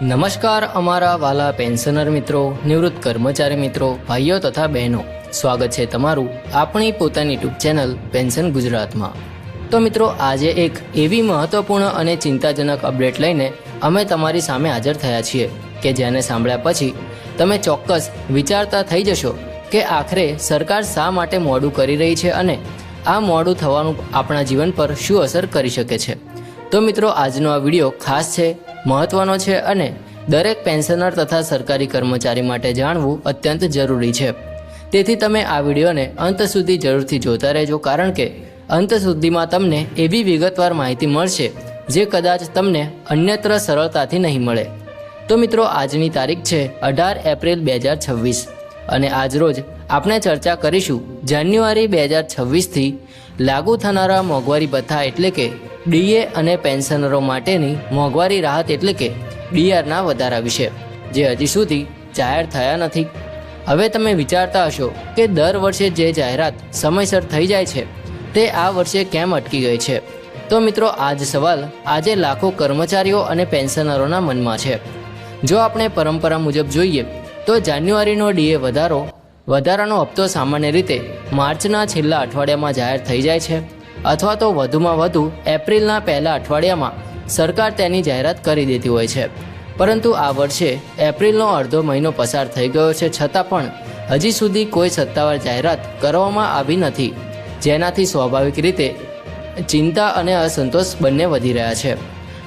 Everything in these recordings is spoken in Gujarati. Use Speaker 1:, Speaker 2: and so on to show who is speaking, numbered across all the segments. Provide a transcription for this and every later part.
Speaker 1: નમસ્કાર અમારા વાલા પેન્શનર મિત્રો, નિવૃત્ત કર્મચારી મિત્રો, ભાઈઓ તથા બહેનો, સ્વાગત છે તમારું આપણી પોતાની યુટ્યુબ ચેનલ પેન્શન ગુજરાતમાં। તો મિત્રો, આજે એક એવી મહત્વપૂર્ણ અને ચિંતાજનક અપડેટ લઈને અમે તમારી સામે હાજર થયા છીએ કે જેને સાંભળ્યા પછી તમે ચોક્કસ વિચારતા થઈ જશો કે આખરે સરકાર શા માટે મોડું કરી રહી છે અને આ મોડું થવાનું આપણા જીવન પર શું અસર કરી શકે છે। તો મિત્રો, આજનો આ વિડીયો ખાસ છે, મહત્વનો છે અને દરેક પેન્શનર તથા સરકારી કર્મચારી માટે જાણવું અત્યંત જરૂરી છે। તેથી તમે આ વિડીયોને અંત સુધી જરૂરથી જોતા રહેજો, કારણ કે અંત સુધીમાં તમને એવી વિગતવાર માહિતી મળશે જે કદાચ તમને અન્યત્ર સરળતાથી નહીં મળે। તો મિત્રો, આજની તારીખ છે 18 એપ્રિલ 2026 અને આજરોજ આપણે ચર્ચા કરીશું જાન્યુઆરી 2026થી લાગુ થનારા મોંઘવારી ભથ્થા એટલે કે ડીએ અને પેન્શનરો માટેની મોંઘવારી રાહત એટલે કે ડીઆરના વધારા વિશે, જે હજી સુધી જાહેર થયા નથી। હવે તમે વિચારતા હશો કે દર વર્ષે જે જાહેરાત સમયસર થઈ જાય છે તે આ વર્ષે કેમ અટકી ગઈ છે। તો મિત્રો, આ જ સવાલ આજે લાખો કર્મચારીઓ અને પેન્શનરોના મનમાં છે। જો આપણે પરંપરા મુજબ જોઈએ તો જાન્યુઆરીનો ડીએ વધારાનો હપ્તો સામાન્ય રીતે માર્ચના છેલ્લા અઠવાડિયામાં જાહેર થઈ જાય છે, અથવા તો વધુમાં વધુ એપ્રિલના પહેલા અઠવાડિયામાં સરકાર તેની જાહેરાત કરી દેતી હોય છે। પરંતુ આ વર્ષે એપ્રિલનો અડધો મહિનો પસાર થઈ ગયો છે, છતાં પણ હજી સુધી કોઈ સત્તાવાર જાહેરાત કરવામાં આવી નથી, જેનાથી સ્વાભાવિક રીતે ચિંતા અને અસંતોષ બંને વધી રહ્યા છે।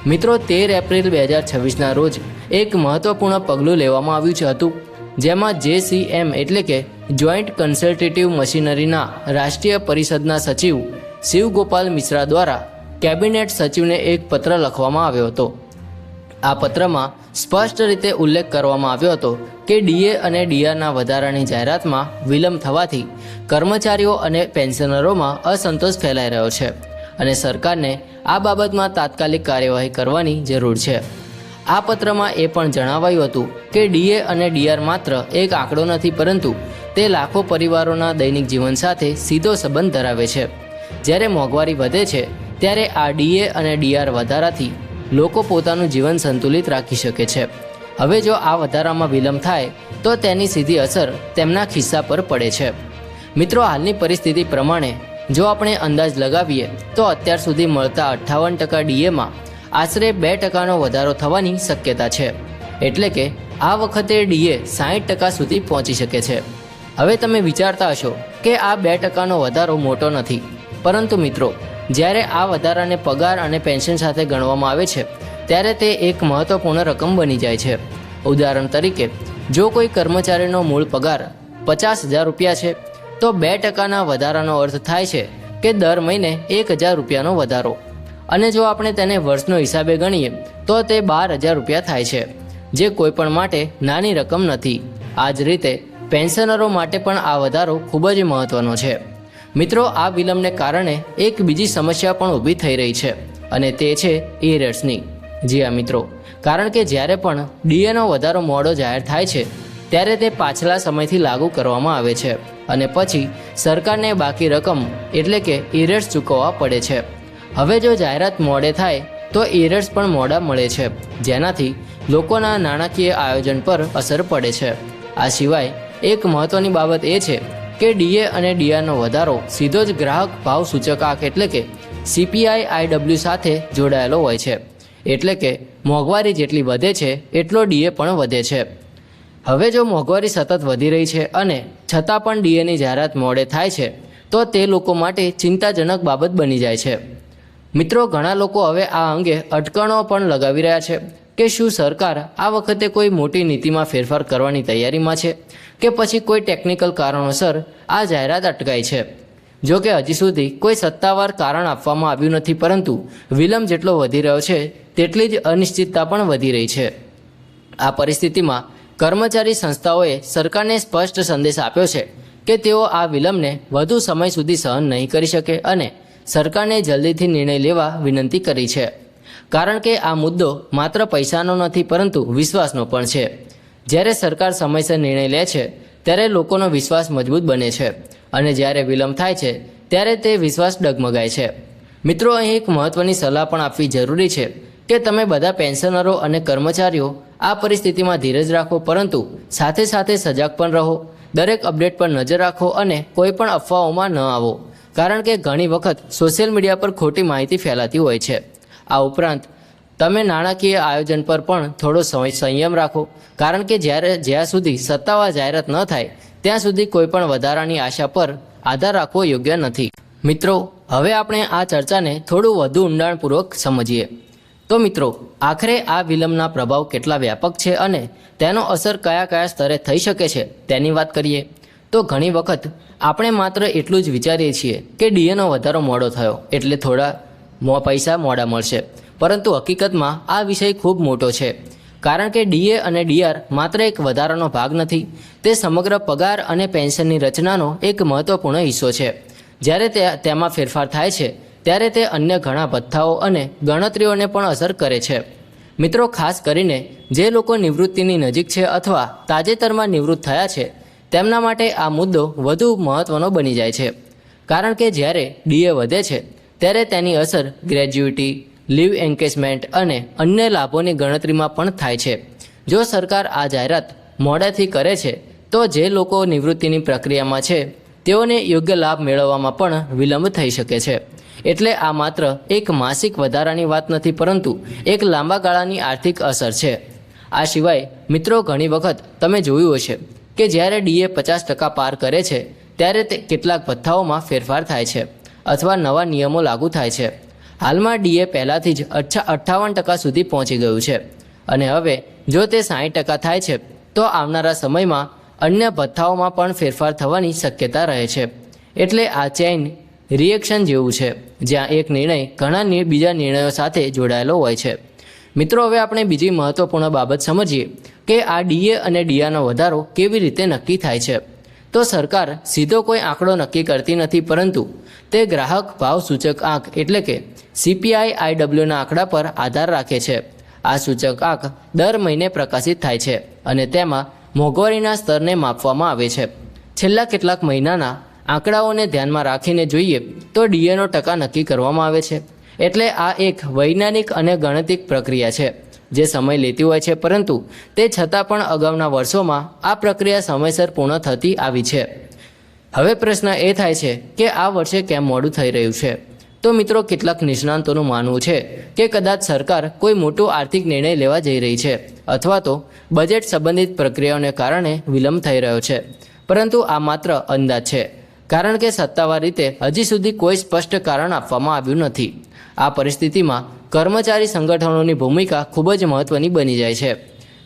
Speaker 1: મિત્રો, 13 એપ્રિલ 2026ના રોજ એક મહત્વપૂર્ણ પગલું લેવામાં આવ્યું હતું, જેમાં JCM એટલે કે જોઈન્ટ કન્સલ્ટેટિવ મશીનરીના રાષ્ટ્રીય પરિષદના સચિવ શિવ ગોપાલ મિશ્રા દ્વારા કેબિનેટ સચિવને એક પત્ર લખવામાં આવ્યો હતો। આ પત્રમાં સ્પષ્ટ રીતે ઉલ્લેખ કરવામાં આવ્યો હતો કે ડીએ અને ડીઆરના વધારાની જાહેરાતમાં વિલંબ થવાથી કર્મચારીઓ અને પેન્શનરોમાં અસંતોષ ફેલાઈ રહ્યો છે અને સરકારને આ બાબતમાં તાત્કાલિક કાર્યવાહી કરવાની જરૂર છે। આ પત્રમાં એ પણ જણાવાયું હતું કે ડીએ અને ડીઆર માત્ર એક આંકડો નથી, પરંતુ તે લાખો પરિવારોના દૈનિક જીવન સાથે સીધો સંબંધ ધરાવે છે। જ્યારે મોંઘવારી વધે છે ત્યારે આ ડીએ અને ડીઆર વધારાથી લોકો પોતાનું જીવન સંતુલિત રાખી શકે છે। હવે જો આ વધારામાં વિલંબ થાય તો તેની સીધી અસર તેમના ખિસ્સા પર પડે છે। મિત્રો, હાલની પરિસ્થિતિ પ્રમાણે જો આપણે અંદાજ લગાવીએ તો અત્યાર સુધી મળતા 58% ડીએમાં આશરે 2%નો વધારો થવાની શક્યતા છે, એટલે કે આ વખતે ડીએ 60% સુધી પહોંચી શકે છે। હવે તમે વિચારતા હશો કે આ 2%નો વધારો મોટો નથી, પરંતુ મિત્રો, જ્યારે આ વધારાને પગાર અને પેન્શન સાથે ગણવામાં આવે છે ત્યારે તે એક મહત્વપૂર્ણ રકમ બની જાય છે। ઉદાહરણ તરીકે, જો કોઈ કર્મચારીનો મૂળ પગાર 50,000 રૂપિયા છે તો 2%ના વધારાનો અર્થ થાય છે કે દર મહિને 1,000 રૂપિયાનો વધારો, અને જો આપણે તેને વર્ષનો હિસાબે ગણીએ તો તે 12,000 રૂપિયા થાય છે, જે કોઈ પણ માટે નાની રકમ નથી। આ જ રીતે પેન્શનરો માટે પણ આ વધારો ખૂબ જ મહત્વનો છે। મિત્રો, આ વિલંબને કારણે એક બીજી સમસ્યા પણ ઊભી થઈ રહી છે અને તે છે એરેર્સની। જી હા મિત્રો, કારણ કે જ્યારે પણ ડીએનો વધારો મોડો જાહેર થાય છે ત્યારે તે પાછલા સમયથી લાગુ કરવામાં આવે છે અને પછી સરકારને બાકી રકમ એટલે કે એરેર્સ ચૂકવવા પડે છે। હવે જો જાહેરાત મોડે થાય તો એરેર્સ પણ મોડા મળે છે, જેનાથી લોકોના નાણાકીય આયોજન પર અસર પડે છે। આ સિવાય એક મહત્વની બાબત એ છે કે ડીએ અને ડીઆરનો વધારો સીધો જ ગ્રાહક ભાવ સૂચકાંક એટલે કે CPI-IW સાથે જોડાયેલો હોય છે, એટલે કે મોંઘવારી જેટલી વધે છે એટલો ડીએ પણ વધે છે। હવે જો મોંઘવારી સતત વધી રહી છે અને છતાં પણ ડીએની જાહેરાત મોડે થાય છે તો તે લોકો માટે ચિંતાજનક બાબત બની જાય છે। મિત્રો, ઘણા લોકો હવે આ અંગે અટકણો પણ લગાવી રહ્યા છે કે શું સરકાર આ વખતે કોઈ મોટી નીતિમાં ફેરફાર કરવાની તૈયારીમાં છે કે પછી કોઈ ટેકનિકલ કારણોસર આ જાહેરાત અટકાઈ છે। જો કે હજી સુધી કોઈ સત્તાવાર કારણ આપવામાં આવ્યું નથી, પરંતુ વિલંબ જેટલો વધી રહ્યો છે તેટલી જ અનિશ્ચિતતા પણ વધી રહી છે। આ પરિસ્થિતિમાં કર્મચારી સંસ્થાઓએ સરકારને સ્પષ્ટ સંદેશ આપ્યો છે કે તેઓ આ વિલંબને વધુ સમય સુધી સહન નહીં કરી શકે અને સરકારને જલ્દીથી નિર્ણય લેવા વિનંતી કરી છે, કારણ કે આ મુદ્દો માત્ર પૈસાનો નથી પરંતુ વિશ્વાસનો પણ છે। જ્યારે સરકાર સમયસર નિર્ણય લે છે ત્યારે લોકોનો વિશ્વાસ મજબૂત બને છે અને જ્યારે વિલંબ થાય છે ત્યારે તે વિશ્વાસ ડગમગાય છે। મિત્રો, અહીં એક મહત્વની સલાહ પણ આપવી જરૂરી છે કે તમે બધા પેન્શનરો અને કર્મચારીઓ આ પરિસ્થિતિમાં ધીરજ રાખો, પરંતુ સાથે સાથે સજાગ પણ રહો. દરેક અપડેટ પર નજર રાખો અને કોઈ પણ અફવાઓમાં ન આવો, કારણ કે ઘણી વખત સોશિયલ મીડિયા પર ખોટી માહિતી ફેલાતી હોય છે. આ ઉપરાંત તમે નાણાકીય આયોજન પર પણ થોડો સંયમ રાખો, કારણ કે જ્યાં સુધી સત્તાવાર જાહેરાત ન થાય ત્યાં સુધી કોઈ પણ વધારાની આશા પર આધાર રાખવો યોગ્ય નથી. મિત્રો, હવે આપણે આ ચર્ચાને થોડું વધુ ઊંડાણપૂર્વક સમજીએ. તો મિત્રો, આખરે આ વિલંબના પ્રભાવ કેટલા વ્યાપક છે અને તેનો અસર કયા કયા સ્તરે થઈ શકે છે તેની વાત કરીએ. તો ઘણી વખત આપણે માત્ર એટલું જ વિચારીએ છીએ કે ડીએનો વધારો મોડો થયો એટલે થોડા પૈસા મોડા મળશે, પરંતુ હકીકતમાં આ વિષય ખૂબ મોટો છે. કારણ કે ડીએ અને ડીઆર માત્ર એક વધારાનો ભાગ નથી, તે સમગ્ર પગાર અને પેન્શનની રચનાનો એક મહત્વપૂર્ણ હિસ્સો છે. જ્યારે તેમાં ફેરફાર થાય છે ત્યારે તે અન્ય ઘણા ભથ્થાઓ અને ગણતરીઓને પણ અસર કરે છે. મિત્રો, ખાસ કરીને જે લોકો નિવૃત્તિની નજીક છે અથવા તાજેતરમાં નિવૃત્ત થયા છે તેમના માટે આ મુદ્દો વધુ મહત્ત્વનો બની જાય છે. કારણ કે જ્યારે ડીએ વધે છે ત્યારે તેની અસર ગ્રેજ્યુટી, લીવ એન્કેશમેન્ટ અને અન્ય લાભોની ગણતરીમાં પણ થાય છે. જો સરકાર આ જાહેરાત મોડેથી કરે છે તો જે લોકો નિવૃત્તિની પ્રક્રિયામાં છે તેઓને યોગ્ય લાભ મેળવવામાં પણ વિલંબ થઈ શકે છે. એટલે આ માત્ર એક માસિક વધારાની વાત નથી, પરંતુ એક લાંબા ગાળાની આર્થિક અસર છે. આ સિવાય મિત્રો, ઘણી વખત તમે જોયું હશે કે જ્યારે ડીએ 50% પાર કરે છે ત્યારે તે કેટલાક ભથ્થાઓમાં ફેરફાર થાય છે અથવા નવા નિયમો લાગુ થાય છે. હાલમાં ડીએ પહેલાંથી જ 58% સુધી પહોંચી ગયું છે અને હવે જો તે 60% થાય છે તો આવનારા સમયમાં અન્ય ભથ્થાઓમાં પણ ફેરફાર થવાની શક્યતા રહે છે. એટલે આ ચેઇન રિએક્શન જેવું છે, જ્યાં એક નિર્ણય ઘણા બીજા નિર્ણયો સાથે જોડાયેલો હોય છે. મિત્રો, હવે આપણે બીજી મહત્વપૂર્ણ બાબત સમજીએ કે આ ડીએ અને ડીઆરનો વધારો કેવી રીતે નક્કી થાય છે. તો સરકાર સીધો કોઈ આંકડો નક્કી કરતી નથી, પરંતુ તે ગ્રાહક ભાવ સૂચક આંક એટલે કે CPI-IWના આંકડા પર આધાર રાખે છે. આ સૂચક આંક દર મહિને પ્રકાશિત થાય છે અને તેમાં મોંઘવારીના સ્તરને માપવામાં આવે છે. છેલ્લા કેટલાક મહિનાના આંકડાઓને ધ્યાનમાં રાખીને જોઈએ તો ડીએનો ટકા નક્કી કરવામાં આવે છે. એટલે આ એક વૈજ્ઞાનિક અને ગાણિતિક પ્રક્રિયા છે જે સમય લેતી હોય છે, પરંતુ તે છતાં પણ અગાઉના વર્ષોમાં આ પ્રક્રિયા સમયસર પૂર્ણ થતી આવી છે. હવે પ્રશ્ન એ થાય છે કે આ વર્ષે કેમ મોડું થઈ રહ્યું છે. તો મિત્રો, કેટલાક નિષ્ણાંતોનું માનવું છે કે કદાચ સરકાર કોઈ મોટો આર્થિક નિર્ણય લેવા જઈ રહી છે અથવા તો બજેટ સંબંધિત પ્રક્રિયાઓને કારણે વિલંબ થઈ રહ્યો છે. પરંતુ આ માત્ર અંદાજ છે, કારણ કે સત્તાવાર રીતે હજી સુધી કોઈ સ્પષ્ટ કારણ આપવામાં આવ્યું નથી. આ પરિસ્થિતિમાં કર્મચારી સંગઠનોની ભૂમિકા ખૂબ જ મહત્ત્વની બની જાય છે.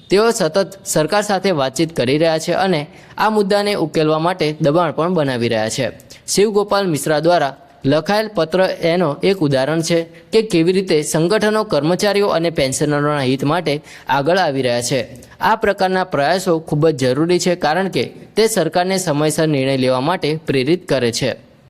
Speaker 1: તેઓ સતત સરકાર સાથે વાતચીત કરી રહ્યા છે અને આ મુદ્દાને ઉકેલવા માટે દબાણ પણ બનાવી રહ્યા છે. શિવગોપાલ મિશ્રા દ્વારા લખાયેલ પત્ર એનો એક ઉદાહરણ છે કે કેવી રીતે સંગઠનો કર્મચારીઓ અને પેન્શનરોના હિત માટે આગળ આવી રહ્યા છે. આ પ્રકારના પ્રયાસો ખૂબ જ જરૂરી છે, કારણ કે તે સરકારને સમયસર નિર્ણય લેવા માટે પ્રેરિત કરે છે.